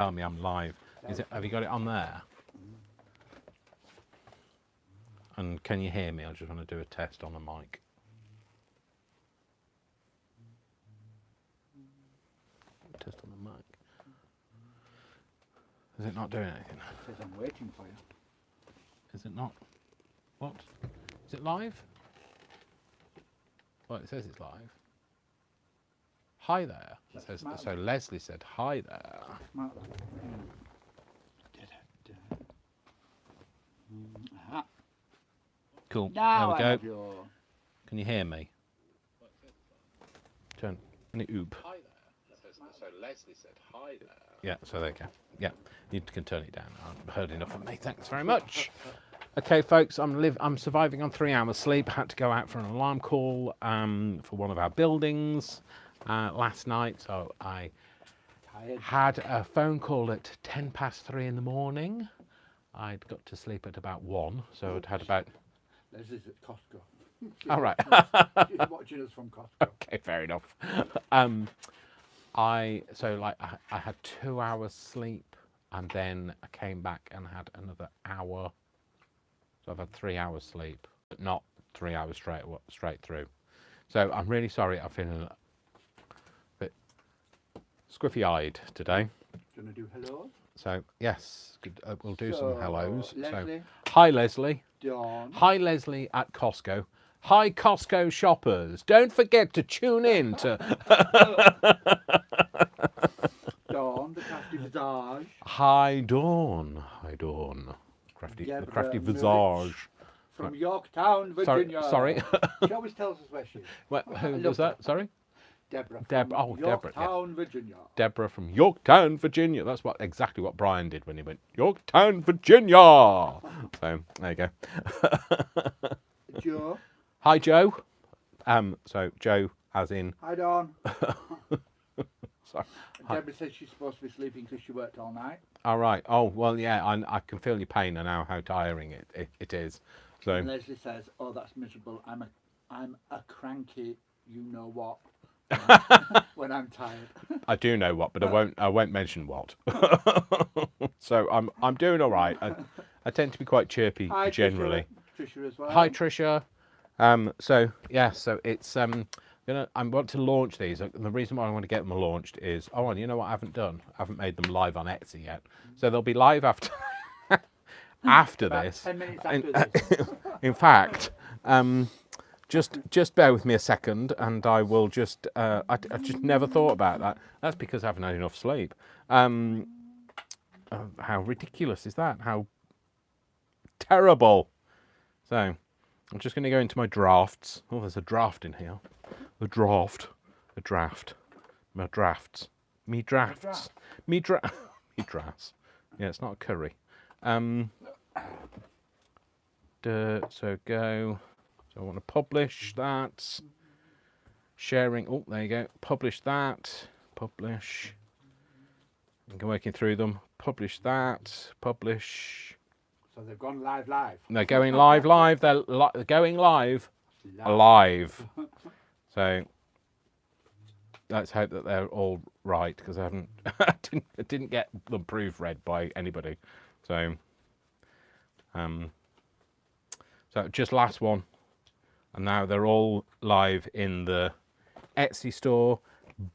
Tell me I'm live. Is it? Have you got it on there? And can you hear me? I just want to do a test on the mic. Test on the mic. Is it not doing anything? It says I'm waiting for you. Is it not? What? Is it live? Well, it says it's live. Hi there. It says, so Leslie said hi there. Cool. Now there we go. Your... Can you hear me? Turn. Oop. Hi there. So Leslie said hi there. Yeah. So there you go. Yeah. You can turn it down. I've heard enough of me. Thanks very much. Okay, folks. I'm surviving on 3 hours sleep. I had to go out for an alarm call for one of our buildings last night. So I had a phone call at 3:10 in the morning. I'd got to sleep at about 1, so I'd had about... Leslie's at Costco. All right. She's watching us from Costco. Okay, fair enough. I had 2 hours sleep, and then I came back and had another hour. So I've had 3 hours sleep, but not 3 hours straight through. So I'm really sorry. I'm feeling a bit squiffy-eyed today. Do you want to do hellos? So yes, we'll do some hellos. Leslie. So, hi Leslie. Dawn. Hi Leslie at Costco. Hi Costco shoppers. Don't forget to tune in to Dawn, the crafty visage. Hi Dawn. Hi Dawn. The crafty visage. From Yorktown, Virginia. Sorry. She always tells us where she is. Who was that? Sorry? Deborah. Deborah. Yorktown, Virginia. Deborah from Yorktown, Virginia. That's exactly what Brian did when he went Yorktown, Virginia. So there you go. Joe. Hi Joe. So Joe, as in. Hi Dawn. Sorry. Deborah says she's supposed to be sleeping because she worked all night. All right. Oh well, yeah. I can feel your pain and now how tiring it is. So. And Leslie says, "Oh, that's miserable. I'm a cranky. You know what." When I'm tired. I do know what, but I won't mention what. So I'm doing all right. I tend to be quite chirpy. Hi, generally. Trisha as well. Hi Trisha. So yeah, so it's I want to launch these. The reason why I want to get them launched is and you know what I haven't done? I haven't made them live on Etsy yet. So they'll be live after after this. 10 minutes after this. In fact, just bear with me a second, and I will just. I just never thought about that. That's because I haven't had enough sleep. How ridiculous is that? How terrible. So, I'm just going to go into my drafts. Oh, there's a draft in here. My drafts. Me drafts. Me drafts. Yeah, it's not a curry. So go. So I want to publish that. Sharing. Oh, there you go. Publish that. Publish. I'm working through them. Publish that. Publish. So they've gone live. They're going live. They're going live. So let's hope that they're all right, because I haven't. I didn't get them proofread by anybody. So. So just last one. And now they're all live in the Etsy store,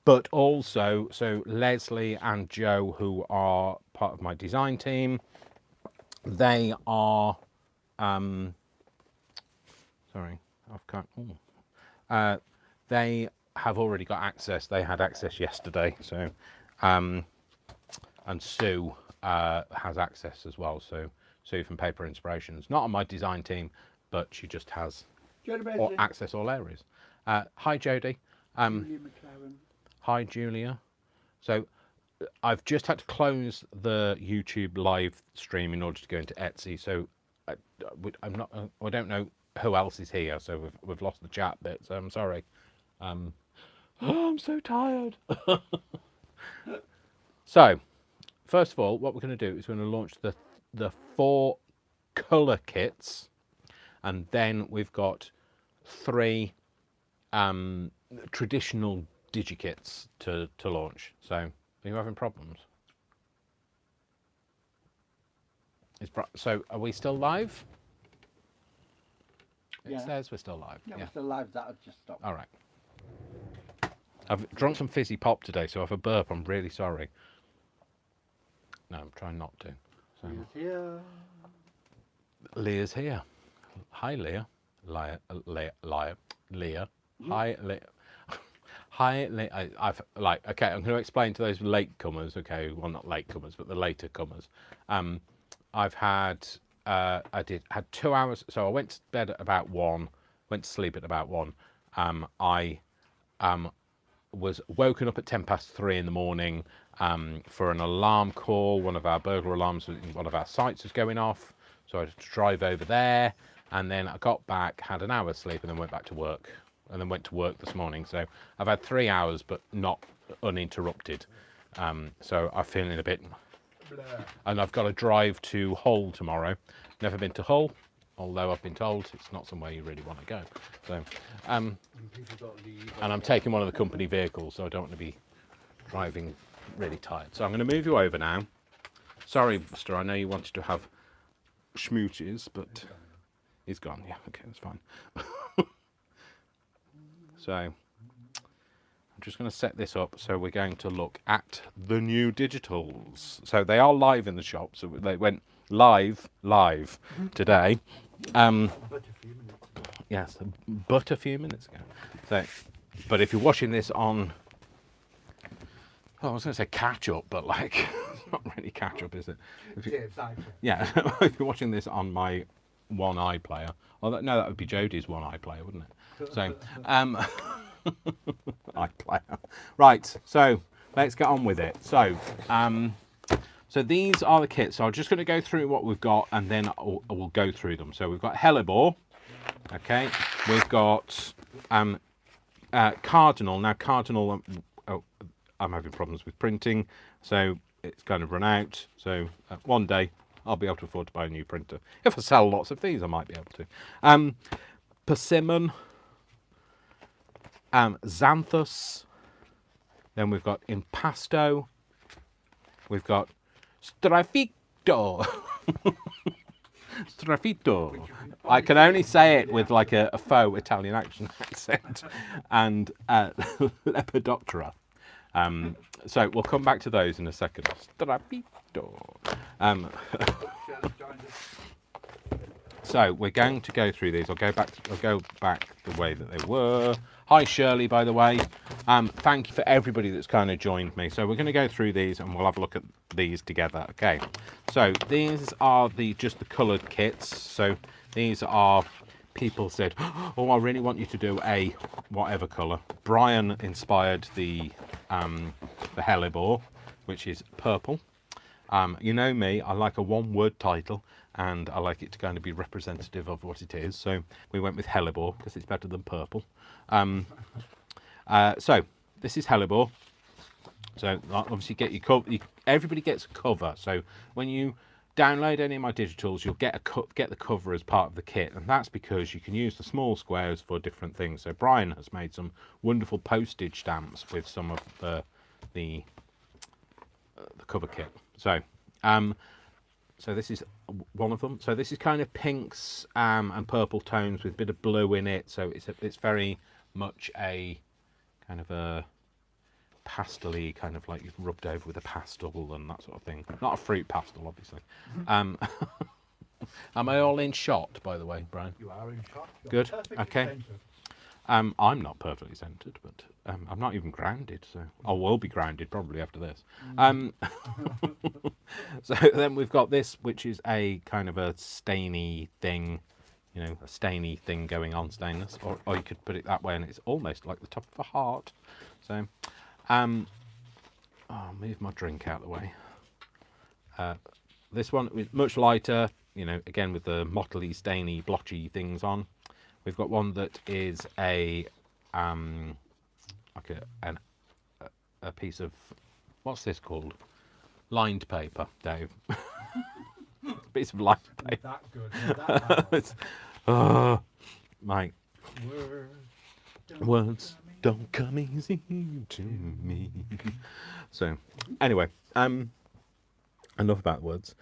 but also, so Leslie and Joe, who are part of my design team, they are, they have already got access. They had access yesterday, so, and Sue has access as well. So Sue from Paper Inspirations, not on my design team, but she just has access all areas. Hi Jodie. Julia McLaren. Hi Julia. So I've just had to close the YouTube live stream in order to go into Etsy. So I don't know who else is here. So we've lost the chat bit. So I'm sorry. I'm so tired. So first of all, what we're going to do is we're going to launch the 4 colour kits. And then we've got 3 traditional digikits to launch. So, are you having problems? So are we still live? It Yeah. says we're still live. Yeah, we're still live. That'll just stop. All right. I've drunk some fizzy pop today, so if I burp, I'm really sorry. No, I'm trying not to. So. Leah's here. Leah's here. Hi, Leah. Leah. Hi, Leah. Hi, Leah. Okay, I'm going to explain to those latecomers. Okay, well, not latecomers, but the later comers. I've had, had 2 hours. So I went to bed at about 1, went to sleep at about 1. I was woken up at 3:10 in the morning for an alarm call. One of our burglar alarms in one of our sites was going off, so I had to drive over there, and then I got back, had an hour's sleep, and then went back to work, and then went to work this morning. So I've had 3 hours, but not uninterrupted. So I'm feeling a bit, and I've got to drive to Hull tomorrow. Never been to Hull, although I've been told it's not somewhere you really want to go. So, and I'm taking one of the company vehicles, so I don't want to be driving really tired. So I'm going to move you over now. Sorry, Buster, I know you wanted to have schmooches, but he's gone. Yeah, okay, that's fine. So I'm just going to set this up. So we're going to look at the new digitals. So they are live in the shop. So they went live today. Yes, but a few minutes ago. So, but if you're watching this on, I was going to say catch up, but like, it's not really catch up, is it? Yeah, if you're watching this on my one iPlayer, no, that would be Jodie's one iPlayer, wouldn't it? So, iPlayer. Right, so let's get on with it. So, so these are the kits. So I'm just going to go through what we've got, and then we'll go through them. So we've got Hellebore. Okay, we've got Cardinal. Now Cardinal, I'm having problems with printing, so it's kind of run out. So one day I'll be able to afford to buy a new printer. If I sell lots of these, I might be able to. Persimmon, Xanthus. Then we've got Impasto. We've got Sgraffito. Sgraffito. I can only say it with like a faux Italian accent. And Lepidoptera. So we'll come back to those in a second. Sgraffito. So we're going to go through these. I'll go back the way that they were. Hi Shirley, by the way. Thank you for everybody that's kind of joined me. So we're going to go through these and we'll have a look at these together. Okay. So these are just the coloured kits. So these are, people said, oh, I really want you to do a whatever colour. Brian inspired the Hellebore, which is purple. You know me, I like a one-word title, and I like it to kind of be representative of what it is. So we went with Hellebore because it's better than purple. So this is Hellebore. So obviously get your cover. Everybody gets a cover. So when you download any of my digitals, you'll get the cover as part of the kit, and that's because you can use the small squares for different things. So Brian has made some wonderful postage stamps with some of the cover kit. So so this is one of them. So this is kind of pinks and purple tones with a bit of blue in it. So it's very much a kind of a pastel-y, kind of like you've rubbed over with a pastel and that sort of thing. Not a fruit pastel, obviously. Am I all in shot, by the way, Brian? You are in shot. Good. Okay. I'm not perfectly centered, but I'm not even grounded, so I will be grounded probably after this. So then we've got this, which is a kind of a stainy thing, you know, a stainy thing going on, stainless, or you could put it that way, and it's almost like the top of a heart. So, I'll move my drink out of the way. This one is much lighter, you know, again with the mottly, stainy, blotchy things on. We've got one that is a like a piece of, what's this called? Lined paper, Dave. Piece of lined paper. That good. My words don't come easy to me. So anyway, enough about words.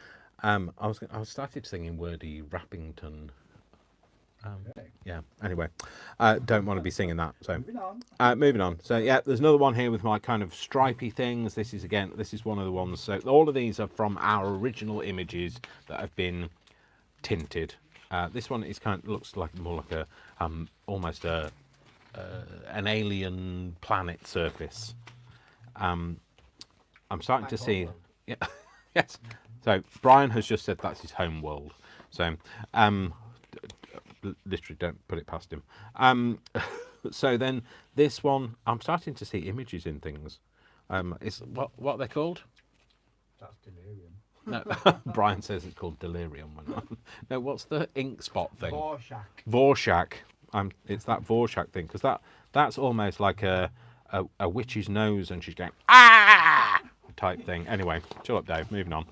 I started singing Wordy Rappington. Yeah. Anyway, don't want to be singing that. So moving on. So yeah, there's another one here with my kind of stripy things. This is one of the ones. So all of these are from our original images that have been tinted. This one is looks like more like a almost an alien planet surface. I'm starting to see. Yeah. Yes. So Brian has just said that's his home world. So literally don't put it past him. So then this one, I'm starting to see images in things. It's what are they called? That's delirium. No, Brian says it's called delirium. No, what's the ink spot thing? Vorshak. It's that Vorshak thing, because that's almost like a witch's nose, and she's going ah type thing. Anyway, chill up, Dave. Moving on.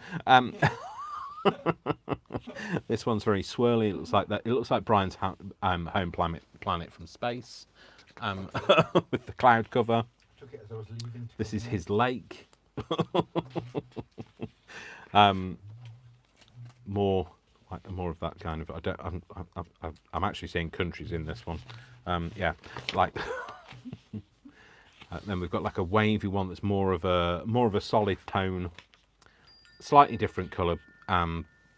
This one's very swirly. It looks like that. It looks like Brian's home planet from space, with the cloud cover. This is his lake. More of that kind of. I'm actually seeing countries in this one. Yeah, like. Then we've got like a wavy one that's more of a solid tone, slightly different colour,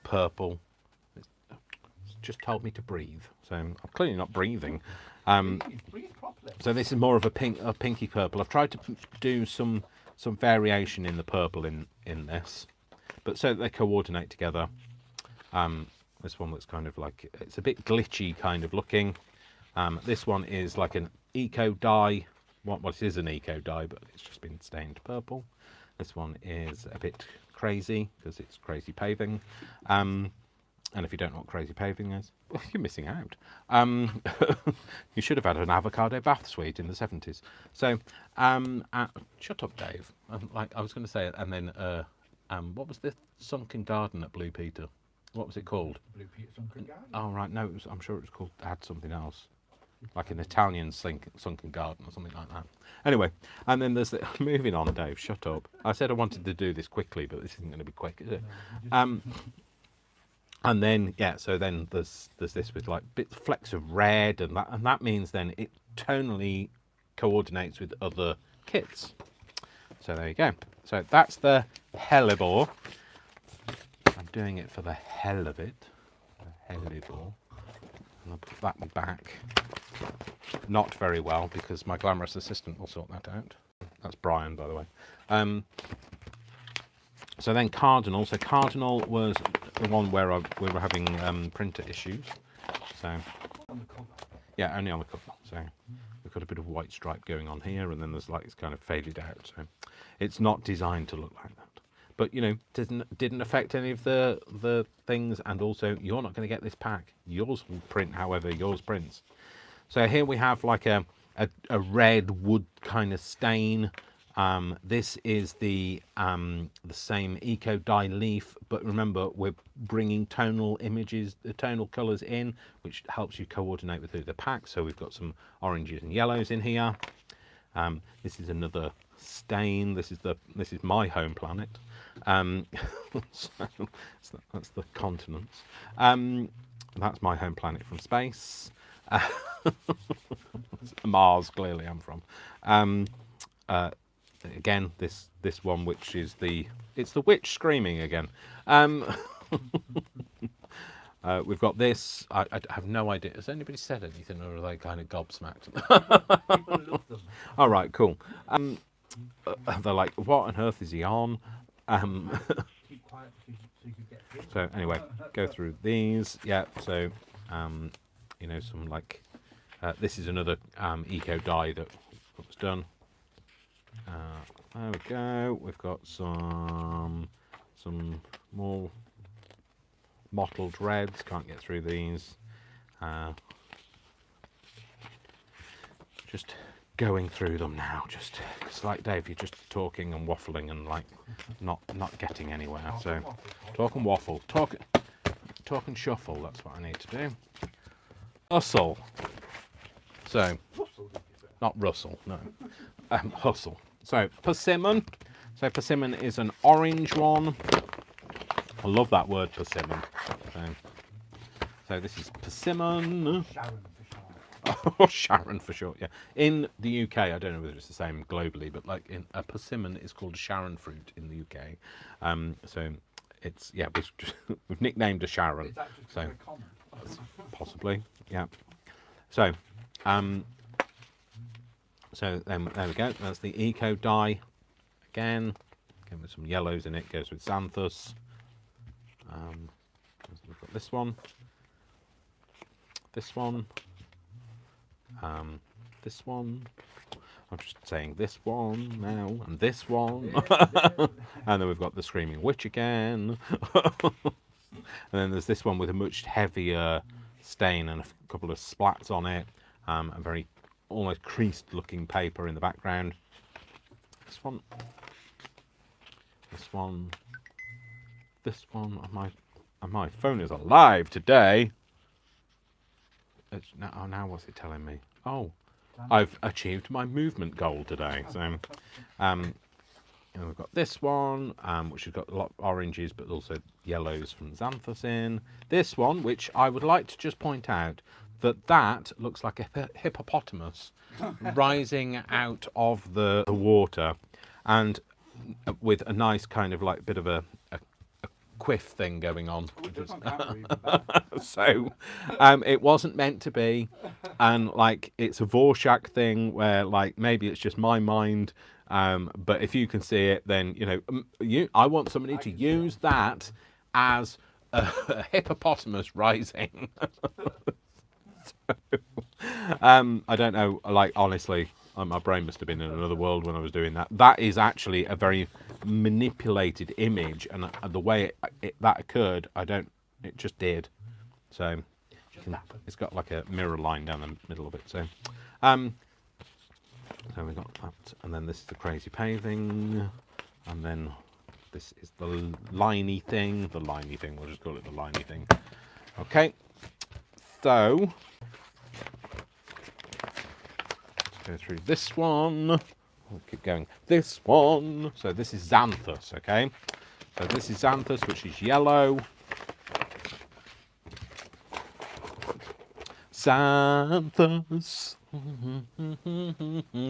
purple. It's just told me to breathe, so I'm clearly not breathing. So this is more of a pinky purple. I've tried to do some variation in the purple in this, but so that they coordinate together. This one looks kind of like, it's a bit glitchy kind of looking. This one is like an eco dye. Well, it is an eco dye, but it's just been stained purple. This one is a bit crazy because it's crazy paving. And if you don't know what crazy paving is, well, you're missing out. You should have had an avocado bath suite in the 70s. So, shut up, Dave. Like I was going to say, and then what was the sunken garden at Blue Peter? What was it called? Blue Peter Sunken Garden. Oh right, no, I'm sure it was called. It had something else. Like an Italian sunken garden or something like that. Anyway, and then there's moving on, Dave. Shut up. I said I wanted to do this quickly, but this isn't going to be quick, is it? And then so then there's this with like flecks of red, and that means then it tonally coordinates with other kits. So there you go. So that's the Hellebore. I'm doing it for the hell of it. The Hellebore. And I'll put that back. Not very well, because my glamorous assistant will sort that out. That's Brian, by the way. So then Cardinal. So Cardinal was the one where we were having printer issues. So On the cover. yeah, only on the cover. So we've got a bit of white stripe going on here, and then there's like it's kind of faded out. So it's not designed to look like that. But you know, didn't affect any of the things, and also you're not going to get this pack. Yours will print however yours prints. So here we have like a red wood kind of stain. This is the same eco dye leaf, but remember we're bringing tonal images, the tonal colours in, which helps you coordinate with the pack. So we've got some oranges and yellows in here. This is another stain. This is my home planet. So that's the continents. That's my home planet from space. Mars, clearly I'm from. Again, this one, which is it's the witch screaming again. We've got this. I have no idea. Has anybody said anything, or are they kind of gobsmacked? People love them. All right, cool. They're like, what on earth is he on? Keep quiet so you can get through. So anyway, go through these. Yeah. So you know, some like this is another eco dye that was done. There we go. We've got some more mottled reds. Can't get through these. Just going through them now. Just it's like Dave, you're just talking and waffling and like not getting anywhere. So talk and waffle, talk and shuffle. That's what I need to do. Hustle. So not Russell, no. Hustle. So Persimmon. So Persimmon is an orange one. I love that word, persimmon. So this is persimmon. Sharon for sure. Or Sharon for short, yeah. In the UK, I don't know whether it's the same globally, but like in a persimmon is called a Sharon fruit in the UK. So it's, yeah, we've nicknamed a Sharon. Is that just So very common? possibly, yeah. So, so then there we go. That's the eco dye again with some yellows in it. Goes with Xanthus. We've got this one, this one, this one. I'm just saying this one now, and this one, and then we've got the Screaming Witch again, and then there's this one with a much heavier stain and a couple of splats on it, a very almost creased-looking paper in the background. This one, this one, this one. My phone is alive today. Now what's it telling me? Oh, I've achieved my movement goal today. So, and we've got this one, which has got a lot of oranges, but also yellows from Xanthus in. This one, which I would like to just point out, that looks like a hippopotamus rising out of the water, and with a nice kind of like bit of a quiff thing going on. So it wasn't meant to be, and like it's a Vorschach thing where like maybe it's just my mind, but if you can see it, then you know I want somebody to use that as a hippopotamus rising. I don't know, like honestly, my brain must have been in another world when I was doing that. That is actually a very manipulated image, and the way that occurred, it just did. So it's got like a mirror line down the middle of it. So so we got that, and then this is the crazy paving, and then this is the liney thing. We'll just call it the liney thing. Okay, so go through this one. We'll keep going. This one. So this is Xanthus, okay? So this is Xanthus, which is yellow. Xanthus.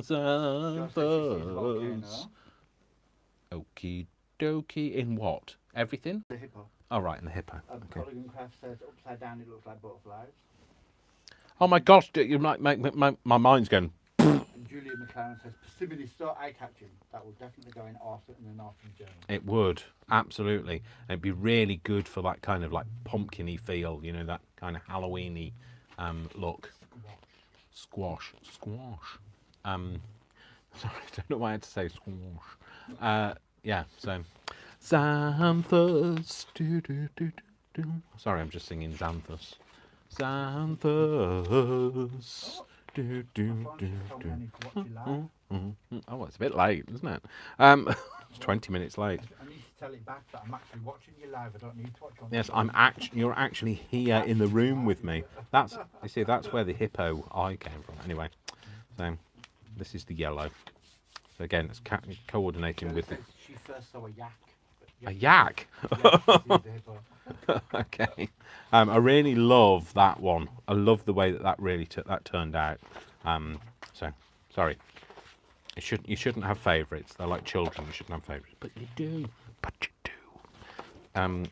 Xanthus. Okie dokie. In what? Everything? The hippo. Oh, right, in the hippo. Okay. Colligan Craft says upside down it looks like butterflies. Oh my gosh, you might make my mind's going. And Julia McLaren says persimmon is so eye-catching that will definitely go in an autumn journal. It would, absolutely. It'd be really good for that kind of like pumpkin-y feel, you know, that kind of Halloween-y look. Squash. Sorry, I don't know why I had to say squash. Yeah, so Xanthus. Sorry, I'm just singing Xanthus. Xanthus. Oh, it's a bit late, isn't it? It's 20 minutes late. I need to tell it back that I'm actually watching you live. I don't need to watch on. Yes, you're actually here in the room with me. You see, that's where the hippo eye came from. Anyway, so this is the yellow. So again, it's coordinating with the. She first saw a yak. A yak. Okay. I really love that one. I love the way that really that turned out. So sorry. You shouldn't have favourites. They're like children. You shouldn't have favourites, but you do. And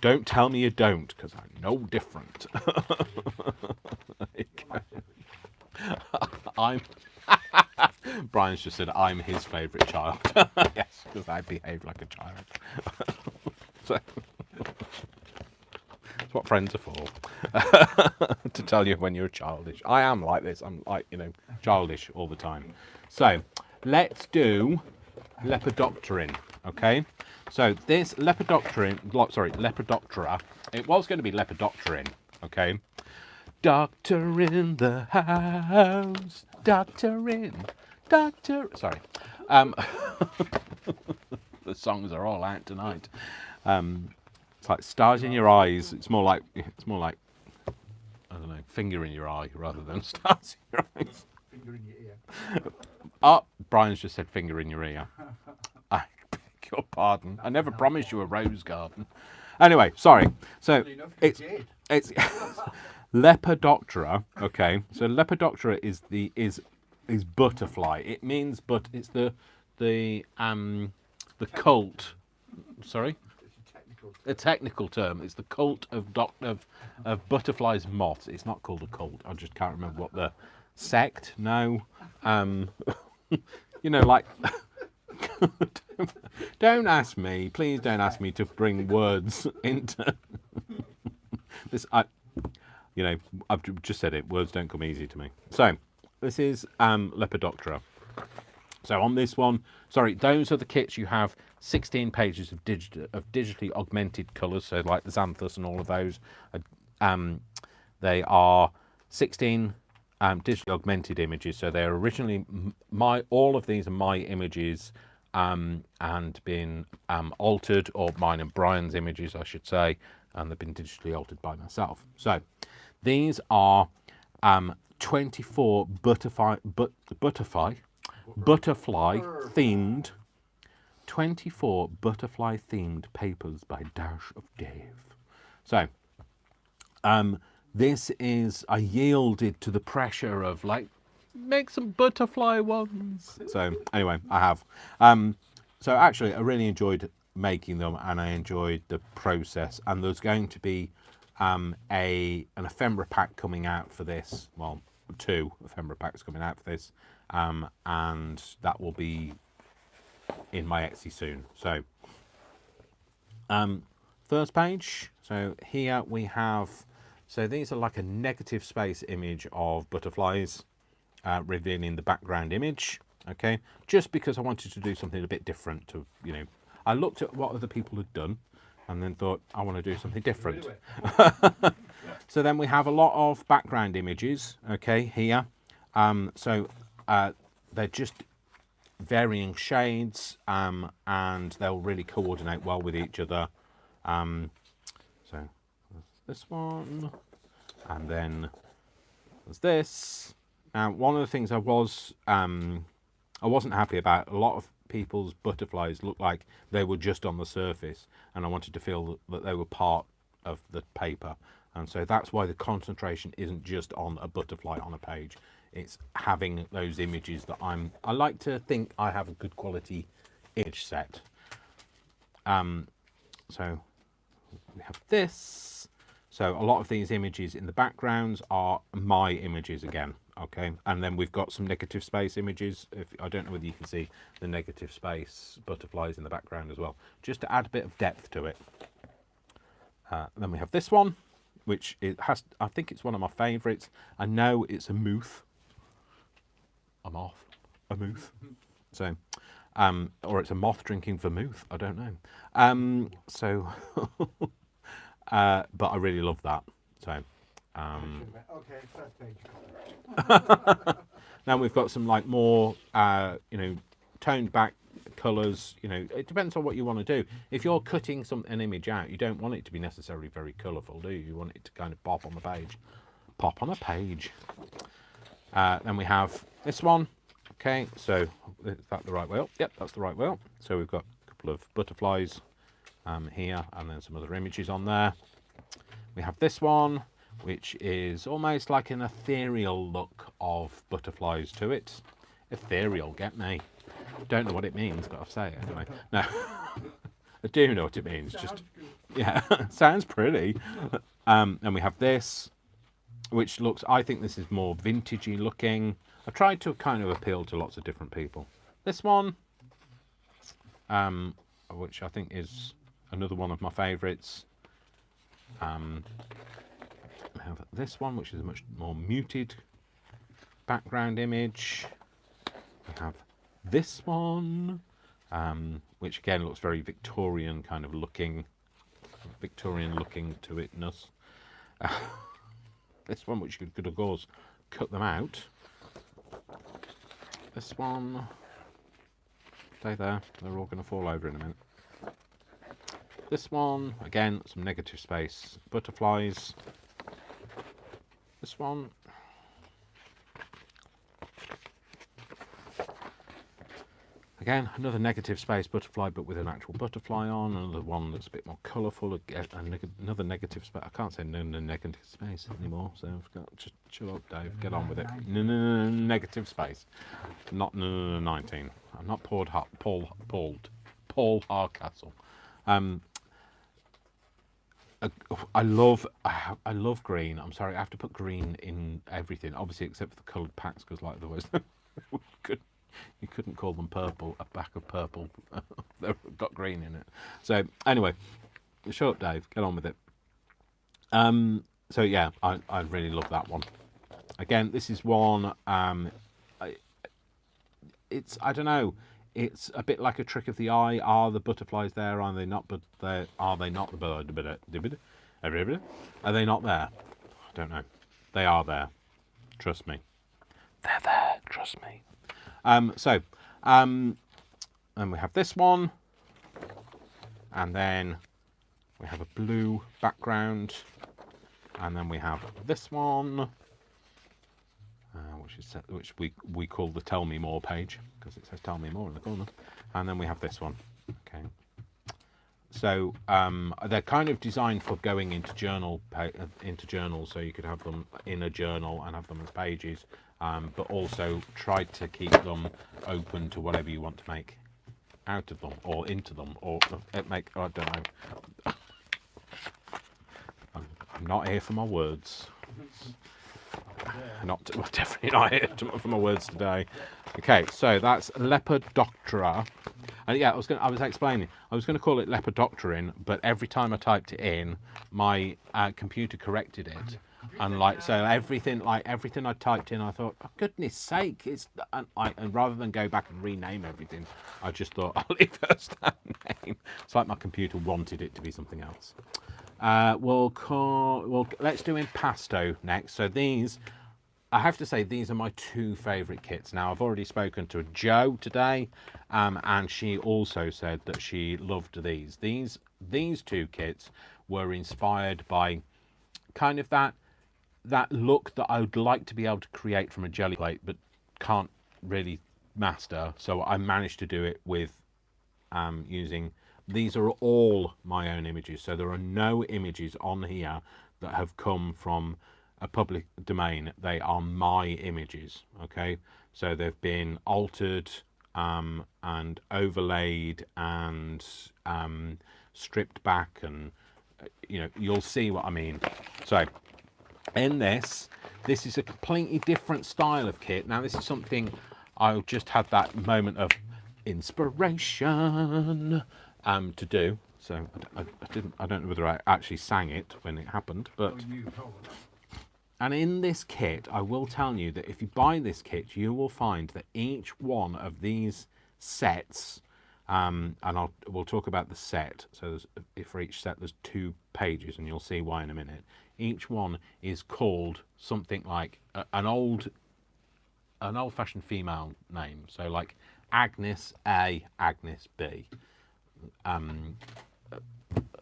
don't tell me you don't, because I'm no different. Brian's just said I'm his favourite child. Yes, because I behave like a child. So that's what friends are for. To tell you when you're childish. I am like this. I'm like, childish all the time. So let's do Lepidopteran, okay? So this Lepidoptera, it was going to be Lepidopteran, okay? Doctor in the house, sorry. The songs are all out tonight. It's like stars in your eyes. It's more like I don't know, finger in your eye rather than stars in your eyes. Finger in your ear. Oh, Brian's just said finger in your ear. your pardon. I never promised you a rose garden. Anyway, sorry. So it's Lepidoptera. Okay, so Lepidoptera is butterfly. It means, but it's the cult. Sorry. A technical term. It's the cult of butterflies moths. It's not called a cult. I just can't remember what the sect. No. You know, like. Don't ask me. Please don't ask me to bring words into this. I've just said it. Words don't come easy to me. So this is Lepidoptera. So on this one, sorry, those are the kits. You have 16 pages of digitally augmented colours. So like the Xanthus and all of those, they are 16 digitally augmented images. So they're originally all of these are my images and been altered, or mine and Brian's images, I should say, and they've been digitally altered by myself. So these are 24 butterfly themed 24 butterfly themed papers by Dash of Dave. So this is, I yielded to the pressure of like, make some butterfly ones. So anyway, I have. So actually I really enjoyed making them, and I enjoyed the process, and there's going to be an ephemera pack coming out for this. Well, 2 ephemera packs coming out for this, and that will be in my Etsy soon. So first page, so here we have, so these are like a negative space image of butterflies, revealing the background image. Okay, just because I wanted to do something a bit different. To, you know, I looked at what other people had done and then thought I want to do something different. So then we have a lot of background images, okay, here. So they're just varying shades, and they'll really coordinate well with each other. So this one, and then there's this. Now, one of the things I wasn't happy about, a lot of people's butterflies looked like they were just on the surface, and I wanted to feel that they were part of the paper. And so that's why the concentration isn't just on a butterfly on a page. It's having those images that I like to think I have a good quality image set. So we have this. So a lot of these images in the backgrounds are my images again. Okay, and then we've got some negative space images. I don't know whether you can see the negative space butterflies in the background as well, just to add a bit of depth to it. Then we have this one, which I think it's one of my favourites. I know it's a moth. I'm off. A moth. So, or it's a moth drinking vermouth. I don't know. But I really love that. So, okay, first page. now we've got some like more, toned back colours. You know, it depends on what you want to do. If you're cutting an image out, you don't want it to be necessarily very colourful, do you? You want it to kind of pop on the page. Pop on a page. Then we have this one. Okay, so is that the right way up? Yep, that's the right way up. So we've got a couple of butterflies here, and then some other images on there. We have this one, which is almost like an ethereal look of butterflies to it. Ethereal, get me. Don't know what it means, but I'll say it anyway. No, I do know what it means. Just, yeah, sounds pretty. And we have this, which looks, I think this is more vintagey looking. I tried to kind of appeal to lots of different people. This one, which I think is another one of my favourites. We have this one, which is a much more muted background image. We have this one, which again looks very Victorian kind of looking, to itness. This one, which you could of course cut them out. This one, stay there, they're all going to fall over in a minute. This one, again, some negative space butterflies. This one. Again, another negative space butterfly, but with an actual butterfly on. Another one that's a bit more colourful. Another negative space. I can't say no negative space anymore, so I've got just chill up, Dave. Get on with it. No, negative space. Not 19. I'm not Paul Hardcastle. I love green. I'm sorry, I have to put green in everything, obviously, except for the coloured packs, because like otherwise you couldn't call them purple. A pack of purple they've got green in it. So anyway, shut up, Dave. Get on with it. So yeah, I really love that one. Again, this is one. It's, I don't know. It's a bit like a trick of the eye. Are the butterflies there? Are they not? But are they not the bird? Are they not there? I don't know. They are there. Trust me. They're there. Trust me. And we have this one, and then we have a blue background, and then we have this one, which we call the Tell Me More page, because it says Tell Me More in the corner, and then we have this one. Okay. So they're kind of designed for going into journals, so you could have them in a journal and have them as pages, but also try to keep them open to whatever you want to make out of them or into them, or make. I don't know. I'm not here for my words. Definitely not here for my words today. Okay, so that's Lepidoptera. And yeah, I was explaining. I was going to call it Lepidopteran, but every time I typed it in, my computer corrected it. And everything I typed in, I thought, oh, goodness sake, and rather than go back and rename everything, I just thought I'll leave it as that name. It's like my computer wanted it to be something else. Let's do Impasto next. So these, I have to say, these are my two favourite kits. Now, I've already spoken to Jo today, and she also said that she loved these. These two kits were inspired by kind of that look that I would like to be able to create from a Geli plate, but can't really master. So I managed to do it with using. These are all my own images, so there are no images on here that have come from a public domain. They are my images, okay? So they've been altered and overlaid and stripped back, and you'll see what I mean. So in this is a completely different style of kit. Now, this is something I just had that moment of inspiration to do. So I don't know whether I actually sang it when it happened, but and in this kit, I will tell you that if you buy this kit, you will find that each one of these sets, and we'll talk about the set. So for each set, there's 2 pages, and you'll see why in a minute. Each one is called something like an old-fashioned female name. So like Agnes A, Agnes B.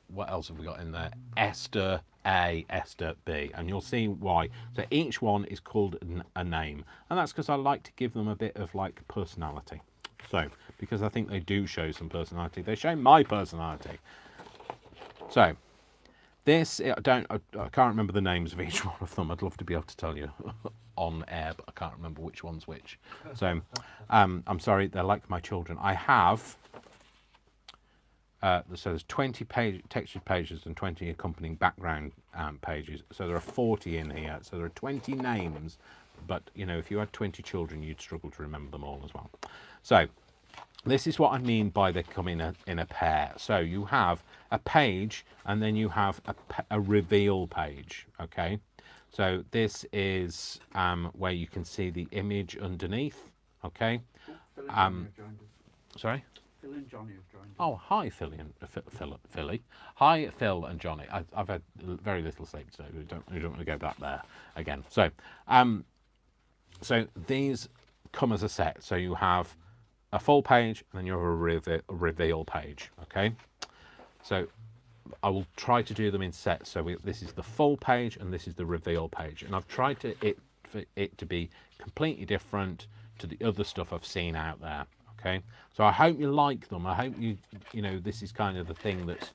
What else have we got in there? Esther A, Esther B, and you'll see why. So each one is called a name, and that's because I like to give them a bit of like personality. So because I think they do show some personality, they show my personality. So this, I can't remember the names of each one of them. I'd love to be able to tell you on air, but I can't remember which one's which. So I'm sorry, they're like my children. I have. So there's 20 textured pages and 20 accompanying background pages. So there are 40 in here. So there are 20 names. But, if you had 20 children, you'd struggle to remember them all as well. So this is what I mean by they come in a pair. So you have a page, and then you have a reveal page. Okay. So this is where you can see the image underneath. Okay. Sorry? Phil and Johnny have joined. Oh, hi, Philly. Hi, Phil and Johnny. I've had very little sleep, so we don't want to go back there again. So, so these come as a set. So you have a full page, and then you have a reveal page. Okay. So I will try to do them in sets. So this is the full page, and this is the reveal page, and I've tried for it to be completely different to the other stuff I've seen out there. Okay, so I hope you like them. I hope you know, this is kind of the thing that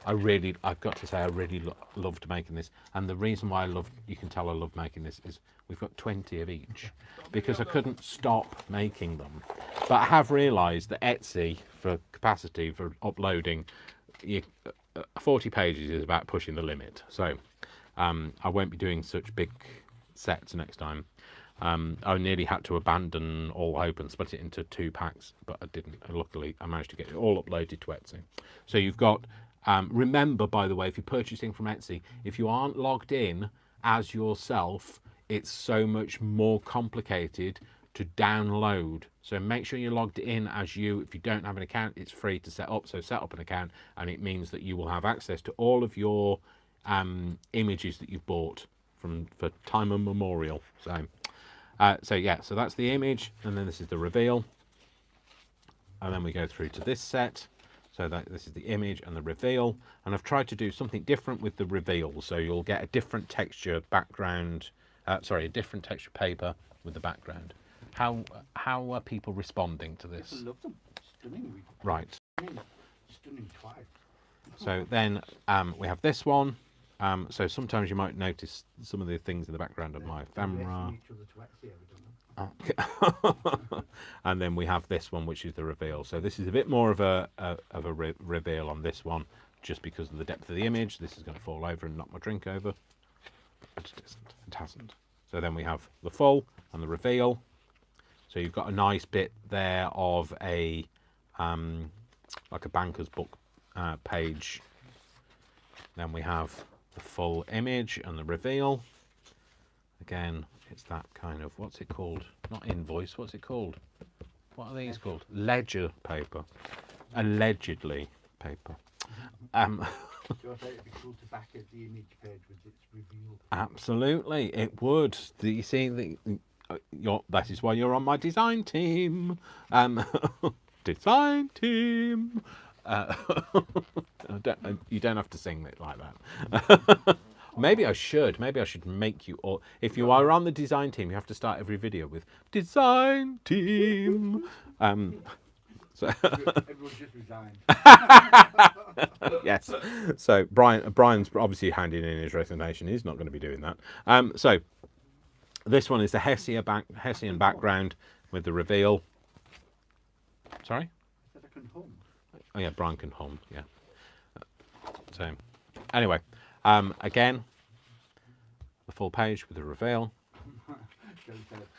I've got to say, I really loved making this. And the reason why you can tell I love making this is we've got 20 of each because I couldn't stop making them. But I have realised that Etsy, for capacity, for uploading, 40 pages is about pushing the limit. So I won't be doing such big sets next time. I nearly had to abandon all hope and split it into 2 packs, but I didn't. Luckily, I managed to get it all uploaded to Etsy. So you've got, remember, by the way, if you're purchasing from Etsy, if you aren't logged in as yourself, it's so much more complicated to download. So make sure you're logged in as you. If you don't have an account, it's free to set up. So set up an account, and it means that you will have access to all of your images that you've bought for time immemorial. So yeah, so that's the image, and then this is the reveal, and then we go through to this set. So this is the image and the reveal, and I've tried to do something different with the reveal, so you'll get a different texture background, a different texture paper with the background. How are people responding to this? People love them. Stunning. Right. Stunning twice. So then we have this one. So sometimes you might notice some of the things in the background of my ephemera. And then we have this one, which is the reveal. So this is a bit more of a reveal on this one, just because of the depth of the image. This is going to fall over and knock my drink over, but it isn't. It hasn't. So then we have the full and the reveal. So you've got a nice bit there of a like a banker's book page. Then we have the full image and the reveal. Again, it's that kind of, what's it called? Not invoice, what's it called? What are these called? Ledger paper. Allegedly paper. Do you think it'd be cool to back at the image page with its reveal? Absolutely, it would. Do you see that is why you're on my design team. Design team. You don't have to sing it like that. Maybe I should make you all. If you are on the design team, you have to start every video with design team. So Everyone just resigned. yes. So Brian's obviously handing in his resignation. He's not going to be doing that. So this one is the Hessian background with the reveal. Sorry? I said I can hum. Oh yeah, Brian can hum. Yeah. So anyway, again, the full page with the reveal. I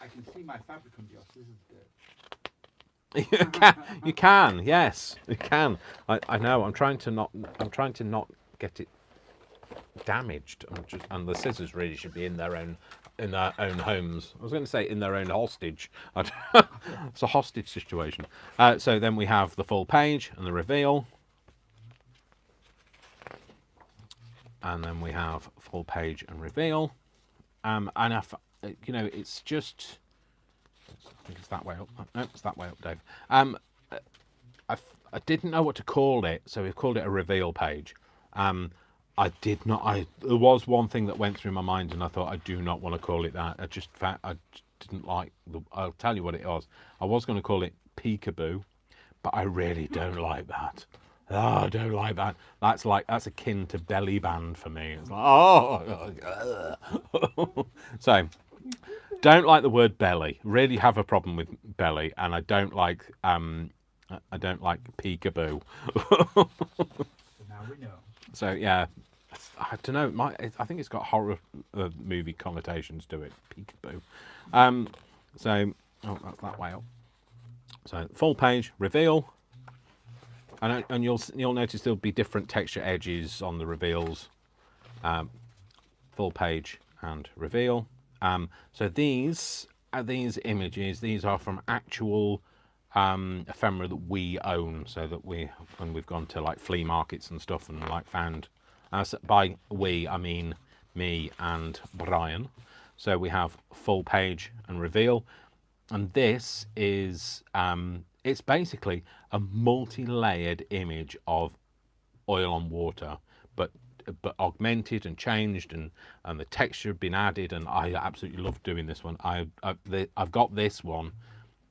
can see my fabric under your scissors there. You can, yes, you can. I know. I'm trying to not get it damaged. And the scissors really should be in their own homes. I was going to say in their own hostage. It's a hostage situation. So then we have the full page and the reveal, and then we have full page and reveal. And it's just. I think it's that way up. No, it's that way up, Dave. I didn't know what to call it, so we've called it a reveal page. There was one thing that went through my mind, and I thought I do not want to call it that. I didn't like. I'll tell you what it was. I was going to call it peekaboo, but I really don't like that. Oh, I don't like that. That's akin to belly band for me. It's like, oh. So. Don't like the word belly. Really have a problem with belly, and I don't like peekaboo. So now we know. So yeah, I don't know. I think it's got horror movie connotations to it. Peekaboo. So that's that way up. So full page reveal, and you'll notice there'll be different texture edges on the reveals. Full page and reveal. So these images, these are from actual ephemera that we own. So that when we've gone to like flea markets and stuff and like found, so by we I mean me and Brian. So we have full page and reveal, and this is it's basically a multi-layered image of oil on water, but augmented and changed, and the texture had been added, and I absolutely love doing this one. I've got this one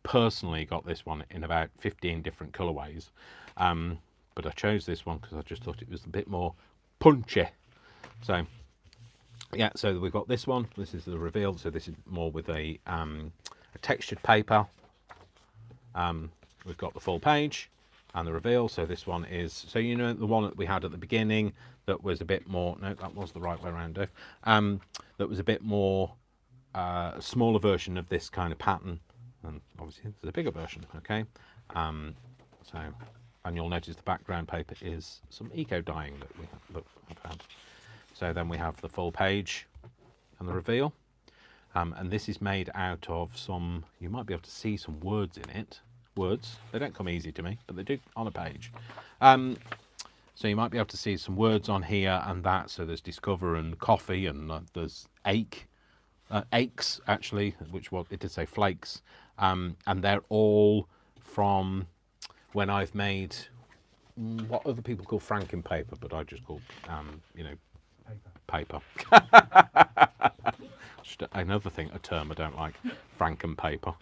personally got this one in about 15 different colourways, but I chose this one because I just thought it was a bit more punchy. So yeah, so we've got this one. This is the reveal. So this is more with a textured paper. We've got the full page and the reveal. So this one is, so you know the one that we had at the beginning that was a bit more, no, that was the right way around, Dave. That was a bit more smaller version of this kind of pattern, and obviously there's a bigger version. Okay, so, and you'll notice the background paper is some eco dyeing that we've had. So then we have the full page and the reveal, and this is made out of some, you might be able to see some words in it. Words, they don't come easy to me, but they do on a page. So you might be able to see some words on here and that. So there's discover and coffee, and there's aches actually, which what it did say flakes, and they're all from when I've made what other people call franken paper, but I just call you know, paper. Just another thing, a term I don't like, franken paper.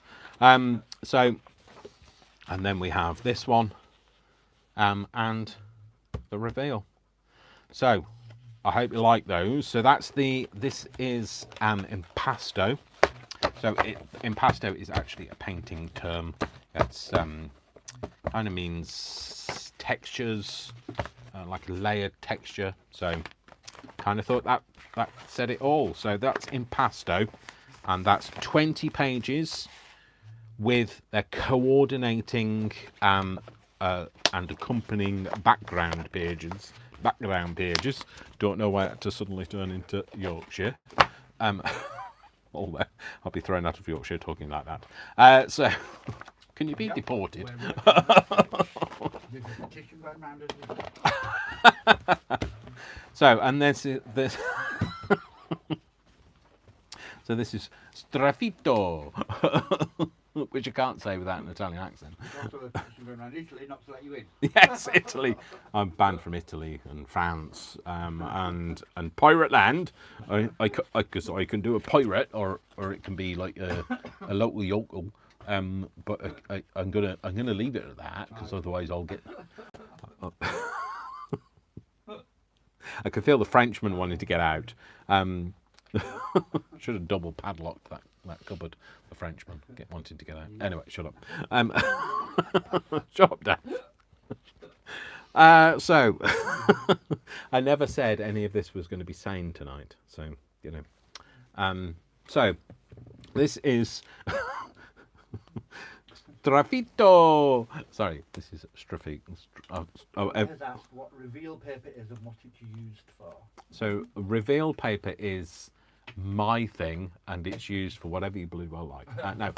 So, and then we have this one, and the reveal. So I hope you like those. So that's this is impasto. So impasto is actually a painting term. It's kind of means textures, like a layered texture. So kind of thought that said it all. So that's impasto, and that's 20 pages with their coordinating and accompanying background pages. Don't know why it had to suddenly turn into Yorkshire. Although I'll be thrown out of Yorkshire talking like that. So can you be deported? So, and this so this is Sgraffito, which I can't say without an Italian accent. Also a petition going around Italy not to let you in. Yes, Italy. I'm banned from Italy and France and pirate land. Because I can do a pirate, or it can be like a local yokel. But I'm gonna leave it at that, because otherwise I'll get. I could feel the Frenchman wanting to get out. Should have double padlocked that cupboard. The Frenchman wanting to get out. Anyway, shut up. Shut up, Dan. So I never said any of this was going to be sane tonight. So you know. So this is Sgraffito. Sorry, this is Sgraffito. Has asked what reveal paper is and what it's used for. So reveal paper is my thing, and it's used for whatever you believe I like. No,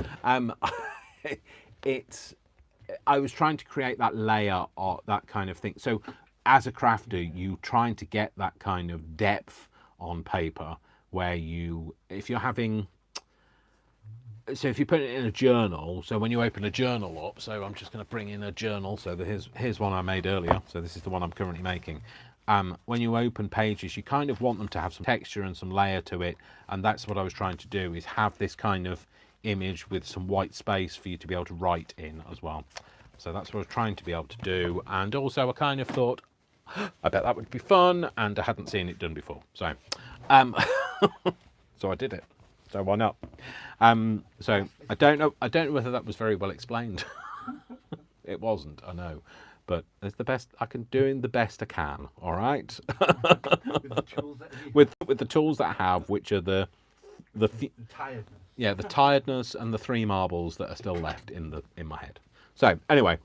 I was trying to create that layer or that kind of thing. So as a crafter, you trying to get that kind of depth on paper where if you're having. So if you put it in a journal, so when you open a journal up, so I'm just going to bring in a journal. So here's one I made earlier. So this is the one I'm currently making. When you open pages, you kind of want them to have some texture and some layer to it. And that's what I was trying to do, is have this kind of image with some white space for you to be able to write in as well. So that's what I was trying to be able to do. And also I kind of thought, I bet that would be fun. And I hadn't seen it done before. So, so I did it. So why not? So I don't know whether that was very well explained. It wasn't, I know, but it's the best I can, doing the best I can. All right. with the tools that I have, which are the tiredness. Yeah, the tiredness and the 3 marbles that are still left in my head. So anyway,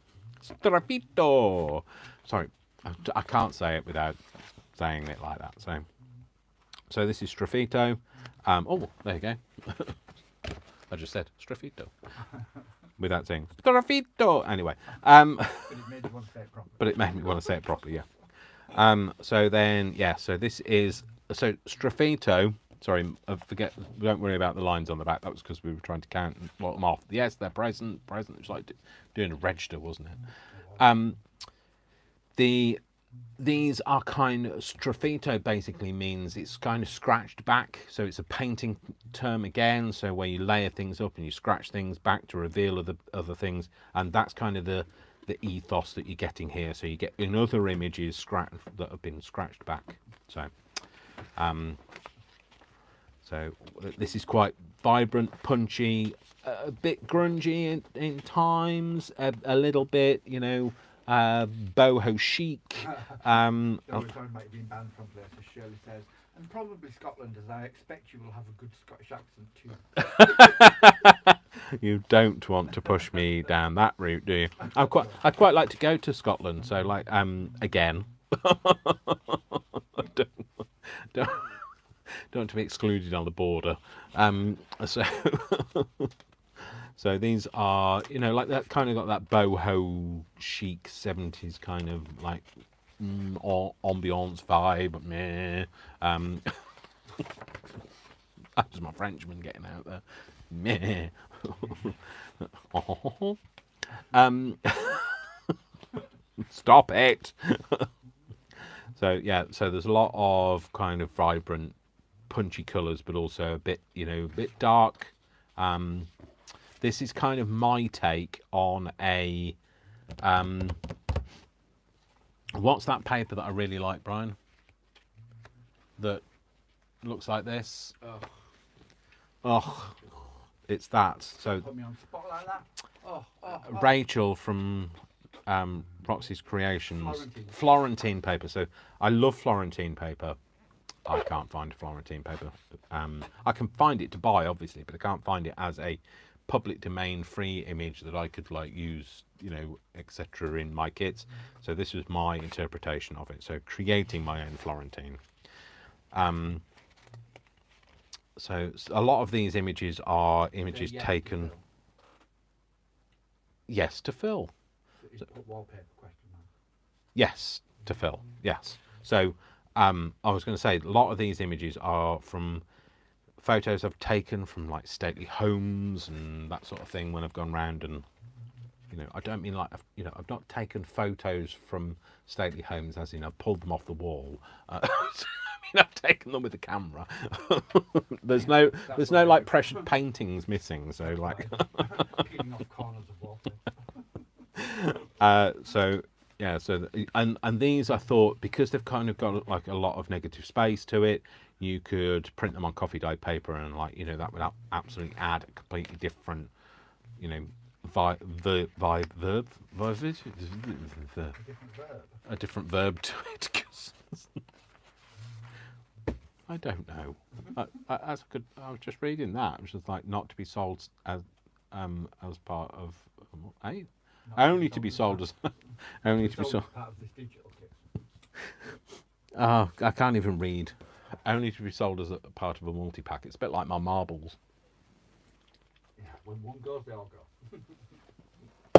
Sgraffito. Sorry, I can't say it without saying it like that. So this is Sgraffito. Oh, there you go. I just said Sgraffito without saying Sgraffito. Anyway, but it made me want to say it properly. Yeah. So then, yeah. So this is Sgraffito. Sorry, don't worry about the lines on the back. That was because we were trying to count and lot them off. Yes, they're present. It's like doing a register, wasn't it? these are kind of, Sgraffito basically means it's kind of scratched back. So it's a painting term again. So where you layer things up and you scratch things back to reveal other things. And that's kind of the ethos that you're getting here. So you get in other images that have been scratched back. So, so this is quite vibrant, punchy, a bit grungy in times, a little bit, you know, boho chic. So we're talking about being banned from places, Shirley says, and probably Scotland, as I expect you will have a good Scottish accent too. You don't want to push me down that route, do you? I'd quite like to go to Scotland. So, like, again, don't want to be excluded on the border. So these are, you know, like that kind of got that boho chic 70s kind of like ambiance vibe. Meh. That was my Frenchman getting out there. Meh. Stop it. So yeah, so there's a lot of kind of vibrant, punchy colours, but also a bit, you know, a bit dark. This is kind of my take on a what's that paper that I really like, Brian? That looks like this. Oh, it's that. So Put me on spot like that. Rachel from Roxy's Creations, Florentine paper. So I love Florentine paper. I can't find Florentine paper. I can find it to buy, obviously, but I can't find it as a public domain free image that I could like use, you know, etc. in my kits. So this was my interpretation of it. So creating my own Florentine. So a lot of these images are images taken. Yes, to fill. Put wallpaper question mark. Yes, to fill. Yes. So I was going to say a lot of these images are from photos I've taken from like stately homes and that sort of thing when I've gone round, and you know, I don't mean like I've not taken photos from stately homes as in I've pulled them off the wall. I mean, I've taken them with the camera. there's no like precious paintings missing, so like Peeling off corners of wallpaper. so yeah, so and these I thought, because they've kind of got like a lot of negative space to it, you could print them on coffee dyed paper, and like, you know, that would absolutely add a completely different, you know, a different verb to it. 'Cause I don't know. I was just reading that, which was like not to be sold as part of only to be sold as only to be sold. Part of this digital kit. Oh, I can't even read. Only to be sold as a part of a multi-pack. It's a bit like my marbles. Yeah, when one goes, they all go.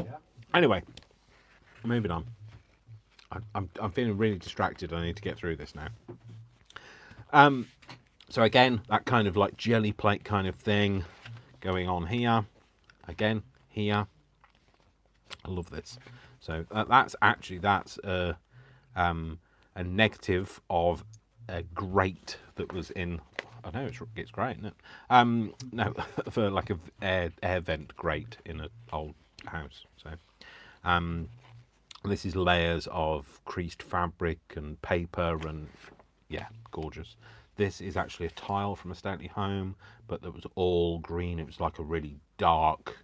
Yeah. Anyway, moving on. I'm feeling really distracted. I need to get through this now. So again, that kind of like jelly plate kind of thing going on here. Again, here. I love this. So that's a negative of a grate that was in. I know it's great, isn't it? No, for like a air vent grate in an old house. So, this is layers of creased fabric and paper, and yeah, gorgeous. This is actually a tile from a stately home, but that was all green. It was like a really dark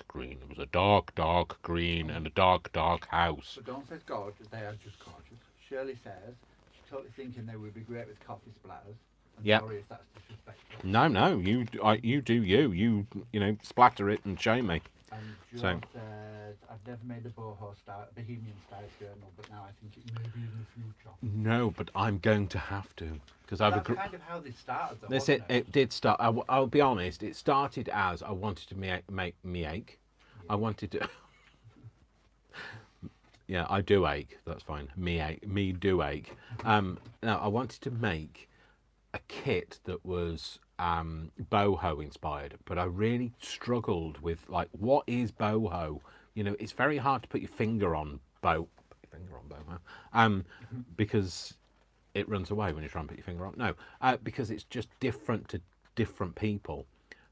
green. It was a dark green and a dark house. But don't say it's gorgeous, they are just gorgeous. Shirley says she's totally thinking they would be great with coffee splatters. Yeah. Sorry if that's disrespectful. No, you do you know, splatter it and show me. And Joe says, I've never made a bohemian style journal, but now I think it may be in the future. No, but I'm going to have to, because That's kind of how they started, though. This wasn't it did start. I'll be honest. It started as I wanted to make me ache. Yeah. I wanted to. Yeah, I do ache. That's fine. Me do ache. Now I wanted to make a kit that was boho inspired, but I really struggled with like, what is boho? You know, it's very hard to put your finger on finger on Boho, because it runs away when you try and put your finger on. No, because it's just different to different people.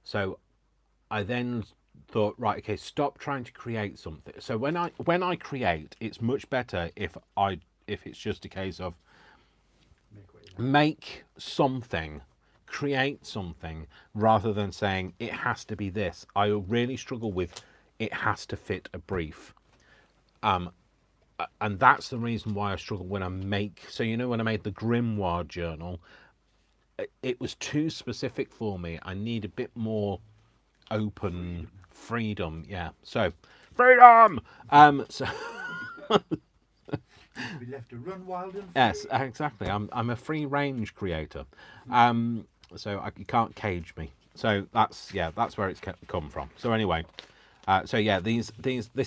So I then thought, right, okay, stop trying to create something. So when I create, it's much better if it's just a case of make something, create something, rather than saying it has to be this. I really struggle with it has to fit a brief. And that's the reason why I struggle when I make, so you know when I made the Grimoire journal, it was too specific for me. I need a bit more open freedom. Yeah, so freedom. So be left to run wild and free. yes, exactly. I'm a free range creator. So you can't cage me. So that's where it's come from. So anyway, so yeah, this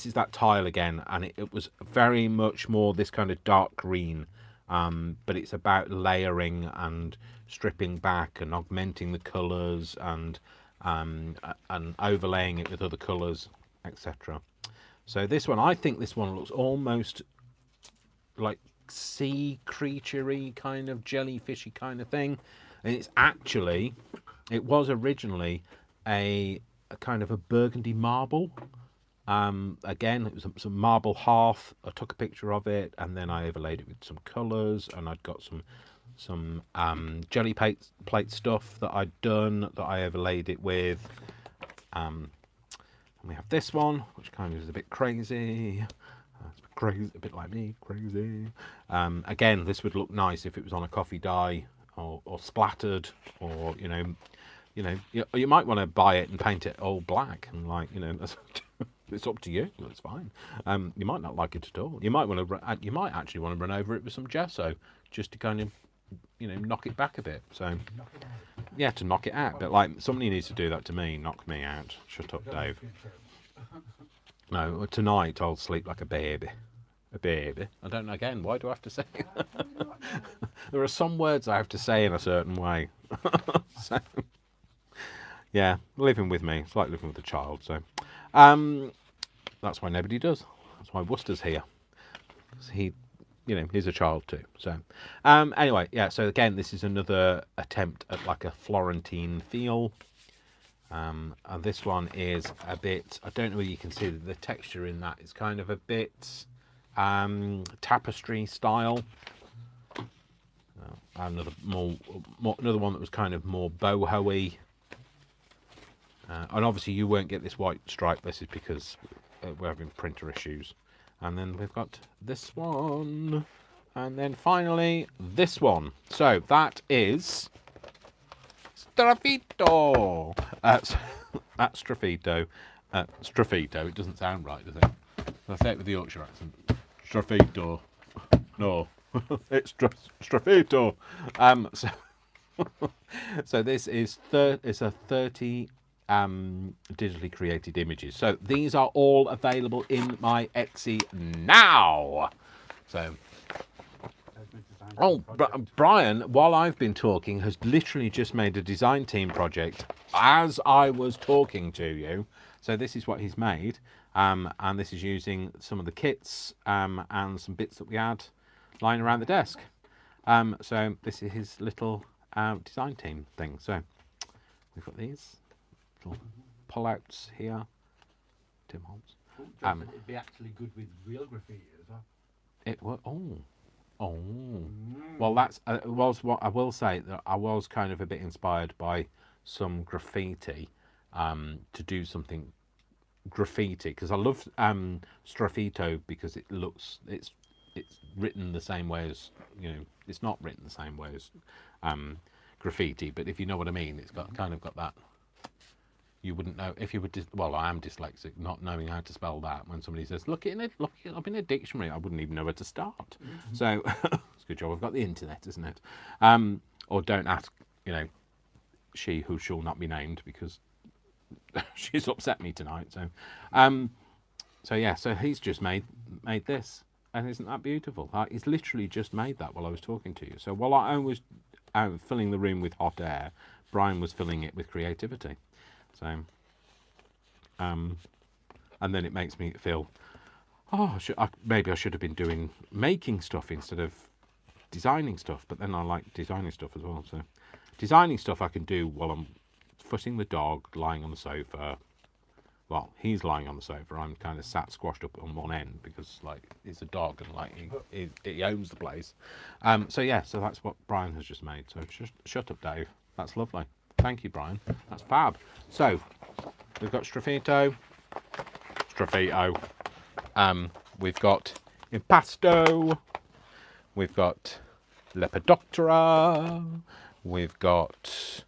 is that tile again, and it was very much more this kind of dark green, but it's about layering and stripping back and augmenting the colours and overlaying it with other colours, etc. So this one, I think this one looks almost like sea creature-y, kind of jellyfishy kind of thing, and it was originally a kind of a burgundy marble. Again, it was some marble hearth. I took a picture of it and then I overlaid it with some colours, and I'd got some jelly plate stuff that I'd done that I overlaid it with. And we have this one, which kind of is a bit crazy. Crazy, a bit like me, crazy. Again, this would look nice if it was on a coffee dye or splattered, or you might want to buy it and paint it all black and it's up to you. It's fine. You might not like it at all. You might actually want to run over it with some gesso just to kind of knock it back a bit. So yeah, to knock it out. But like somebody needs to do that to me. Knock me out. Shut up, Dave. No, tonight I'll sleep like a baby. A baby. I don't know, again, why do I have to say there are some words I have to say in a certain way. So, yeah, living with me. It's like living with a child. So that's why nobody does. That's why Worcester's here. He, he's a child too. So anyway, yeah, so again, this is another attempt at like a Florentine feel. And this one is a bit, I don't know whether you can see the texture in that. It's kind of a bit tapestry style. Another one that was kind of more boho-y. And obviously you won't get this white stripe. This is because we're having printer issues. And then we've got this one. And then finally this one. So that is Sgraffito. That's Sgraffito. Sgraffito. It doesn't sound right, does it? I say it with the Yorkshire accent. Sgraffito. No, it's Sgraffito. So this is it's a 30 digitally created images. So these are all available in my Etsy now. So. Oh, Brian, while I've been talking, has literally just made a design team project as I was talking to you. So this is what he's made, and this is using some of the kits and some bits that we had lying around the desk. So this is his little design team thing. So we've got these little pull-outs here. Tim Holmes. It'd be actually good with real graffiti as well. It was. Oh, well, that's was what I will say, that I was kind of a bit inspired by some graffiti to do something graffiti, because I love Sgraffito because it's written the same way as, it's not written the same way as graffiti, but if you know what I mean, it's got kind of got that. You wouldn't know if you were well, I am dyslexic, not knowing how to spell that. When somebody says, look it up in a dictionary, I wouldn't even know where to start. So it's a good job I've got the internet, isn't it? Or don't ask, she who shall not be named, because she's upset me tonight. So yeah, so he's just made this, and isn't that beautiful? He's literally just made that while I was talking to you. So while I was filling the room with hot air, Brian was filling it with creativity. So, and then it makes me feel, oh, maybe I should have been making stuff instead of designing stuff. But then I like designing stuff as well. So designing stuff I can do while I'm footing the dog, lying on the sofa. Well, he's lying on the sofa. I'm kind of sat squashed up on one end because, like, he's a dog and, like, he owns the place. So, yeah, so that's what Brian has just made. So, shut up, Dave. That's lovely. Thank you, Brian. That's fab. So, we've got Sgraffito. We've got Impasto. We've got Lepidoptera. We've got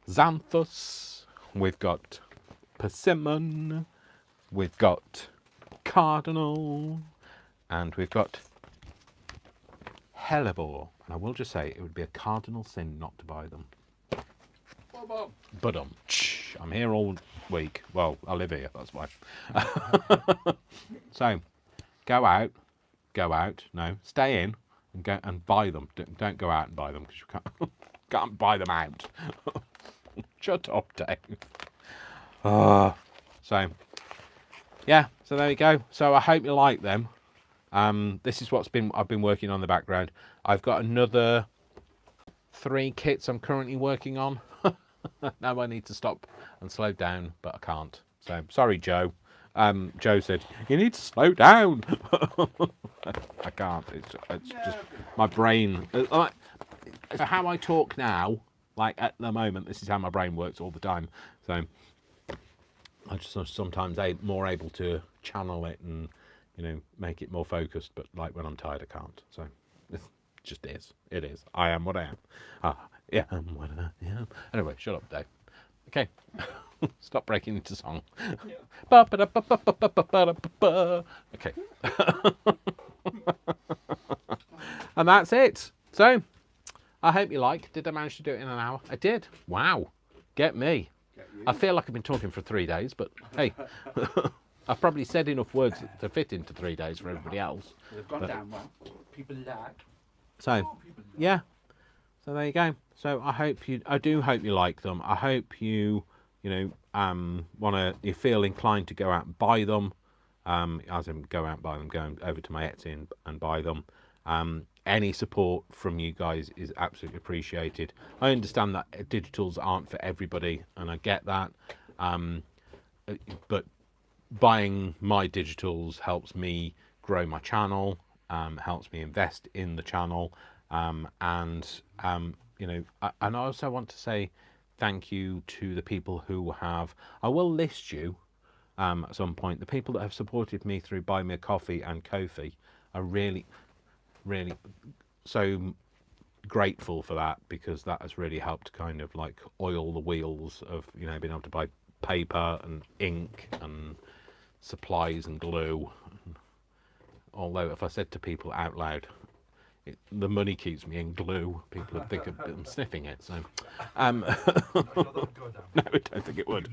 Xanthus. We've got Persimmon, we've got Cardinal, and we've got Hellebore. And I will just say, it would be a cardinal sin not to buy them. But I'm here all week. Well, I live here, that's why. So, go out. No, stay in and go and buy them. Don't go out and buy them because you can't buy them out. Shut up, Dave. So yeah, so there we go. So I hope you like them. This is I've been working on in the background. I've got another 3 kits I'm currently working on. Now I need to stop and slow down, but I can't. So sorry, Joe. Joe said you need to slow down. I can't. It's just my brain. So how I talk now, like at the moment, this is how my brain works all the time. So I just sometimes more able to channel it and, you know, make it more focused. But like when I'm tired, I can't. So it just is. It is. I am what I am. Yeah, I'm what I am. Anyway, shut up, Dave. Okay, stop breaking into song. Okay, and that's it. So I hope you like. Did I manage to do it in an hour? I did. Wow, get me. I feel like I've been talking for 3 days, but hey, I've probably said enough words to fit into 3 days for everybody else. They've gone down well. People like. So, yeah. So there you go. So I do hope you like them. I hope you you feel inclined to go out and buy them. As in go out and buy them, go over to my Etsy and buy them. Any support from you guys is absolutely appreciated. I understand that digitals aren't for everybody, and I get that. But buying my digitals helps me grow my channel, helps me invest in the channel, and I also want to say thank you to the people who have. I will list you at some point. The people that have supported me through Buy Me a Coffee and Ko-fi are really so grateful for that, because that has really helped kind of like oil the wheels of, you know, being able to buy paper and ink and supplies and glue. Although if I said to people out loud, the money keeps me in glue, people would think I'm sniffing it. So no, I don't think it would.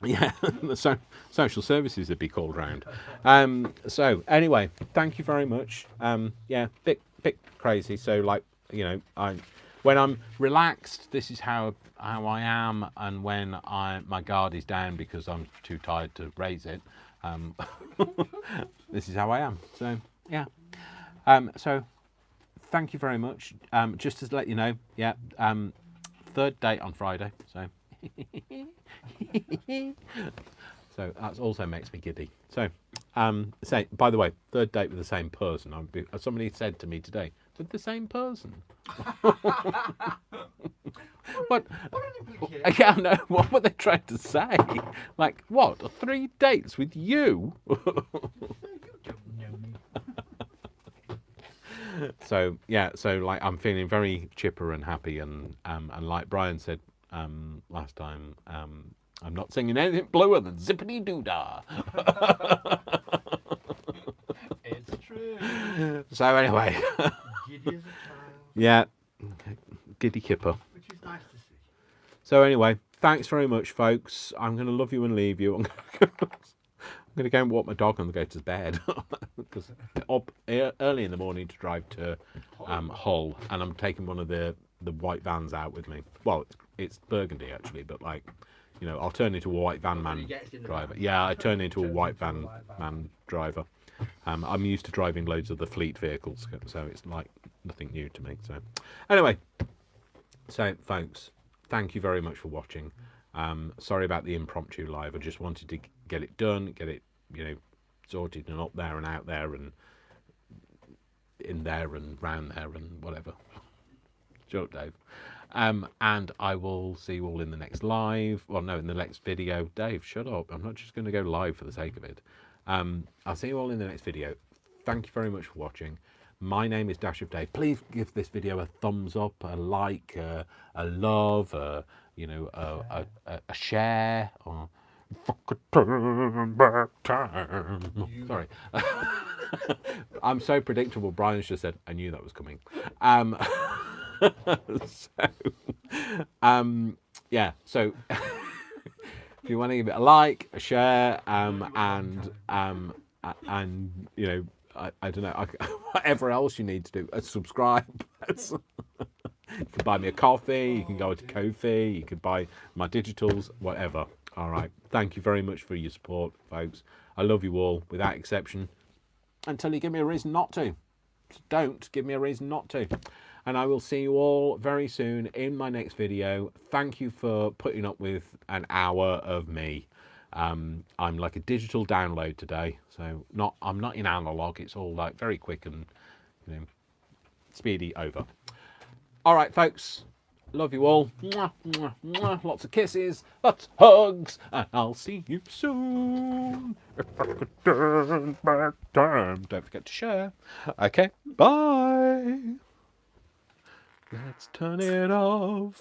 Yeah, the social services would be called round. So anyway, thank you very much. Yeah, bit crazy. So like, you know, when I'm relaxed, this is how I am, and when my guard is down because I'm too tired to raise it, this is how I am. So yeah. So thank you very much. Just to let you know, yeah, 3rd date on Friday. So so that also makes me giddy. So say, by the way, 3rd date with the same person. Somebody said to me today, with the same person. What? Yeah, I know. What were they trying to say? Like, what? 3 dates with you? So yeah, so like I'm feeling very chipper and happy, and like Brian said last time, I'm not singing anything bluer than zippity doo dah. It's true. So anyway, Giddy as a child. Yeah, giddy kipper. Which is nice to see. So anyway, thanks very much, folks. I'm going to love you and leave you. I'm going to go and walk my dog and go to bed because up early in the morning to drive to Hull, and I'm taking one of the white vans out with me. Well, it's burgundy actually, but like, you know, I'll turn into a white van man driver. Yeah, I turn into a white van man driver. I'm used to driving loads of the fleet vehicles, so it's like nothing new to me. So anyway, so folks, thank you very much for watching. Sorry about the impromptu live. I just wanted to get it done, get it, you know, sorted and up there and out there and in there and round there and whatever. Shut up, Dave. And I will see you all in the next live. Well, no, in the next video. Dave, shut up. I'm not just going to go live for the sake of it. I'll see you all in the next video. Thank you very much for watching. My name is Dash of Dave. Please give this video a thumbs up, a like, a love, you know, a share. Or turn back time. Sorry. I'm so predictable. Brian's just said, I knew that was coming. Yeah, so if you want to give it a like, a share, and you know, I don't know, whatever else you need to do, subscribe. You can buy me a coffee, you can go to Ko-fi, you can buy my digitals, whatever. All right, thank you very much for your support, folks. I love you all, without exception, until you give me a reason not to. Don't give me a reason not to. And I will see you all very soon in my next video. Thank you for putting up with an hour of me. I'm like a digital download today, so I'm not in analog. It's all like very quick and, you know, speedy over. All right, folks. Love you all. Mwah, mwah, mwah. Lots of kisses, lots of hugs, and I'll see you soon. If I could turn back time. Don't forget to share. Okay, bye. Let's turn it off.